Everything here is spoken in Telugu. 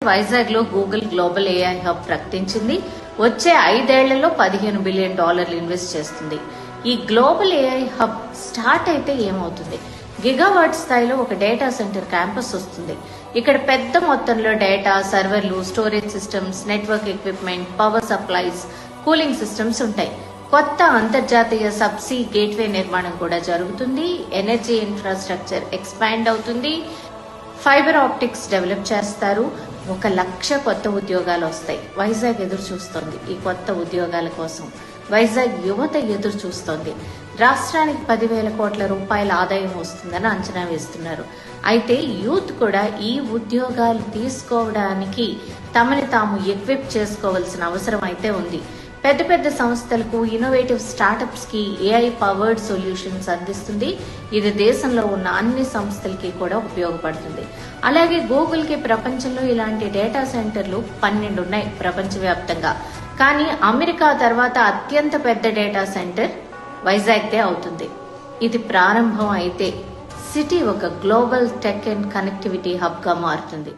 వైజాగ్ లో గూగుల్ గ్లోబల్ ఏఐ హబ్ ప్రకటించింది. వచ్చే 5 ఏళ్లలో $15 బిలియన్ ఇన్వెస్ట్ చేస్తుంది. ఈ గ్లోబల్ ఏఐ హబ్ స్టార్ట్ అయితే ఏమవుతుంది? గిగావాట్ స్థాయిలో ఒక డేటా సెంటర్ క్యాంపస్ వస్తుంది. ఇక్కడ పెద్ద మొత్తంలో డేటా, సర్వర్లు, storage systems, network equipment, power supplies, cooling systems ఉంటాయి. కొత్త అంతర్జాతీయ సబ్సీ గేట్వే నిర్మాణం కూడా జరుగుతుంది. ఎనర్జీ ఇన్ఫ్రాస్ట్రక్చర్ ఎక్స్పాండ్ అవుతుంది. ఫైబర్ ఆప్టిక్స్ డెవలప్ చేస్తారు. 1,00,000 కొత్త ఉద్యోగాలు వస్తాయి. వైజాగ్ ఎదురు చూస్తోంది ఈ కొత్త ఉద్యోగాల కోసం. వైజాగ్ యువత ఎదురు చూస్తోంది. రాష్ట్రానికి 10,000 కోట్ల రూపాయల ఆదాయం వస్తుందని అంచనా వేస్తున్నారు. అయితే యూత్ కూడా ఈ ఉద్యోగాలు తీసుకోవడానికి తమని తాము ఎక్విప్ చేసుకోవాల్సిన అవసరం అయితే ఉంది. పెద్ద పెద్ద సంస్థలకు, ఇన్నోవేటివ్ స్టార్టప్స్ కి ఏఐ పవర్డ్ సొల్యూషన్స్ అందిస్తుంది. ఇది దేశంలో ఉన్న అన్ని సంస్థలకి కూడా ఉపయోగపడుతుంది. అలాగే గూగుల్ కి ప్రపంచంలో ఇలాంటి డేటా సెంటర్లు 12 ఉన్నాయి ప్రపంచవ్యాప్తంగా. కానీ అమెరికా తర్వాత అత్యంత పెద్ద డేటా సెంటర్ వైజాగ్దే అవుతుంది. ఇది ప్రారంభం అయితే సిటీ ఒక global tech and connectivity hub గా మారుతుంది.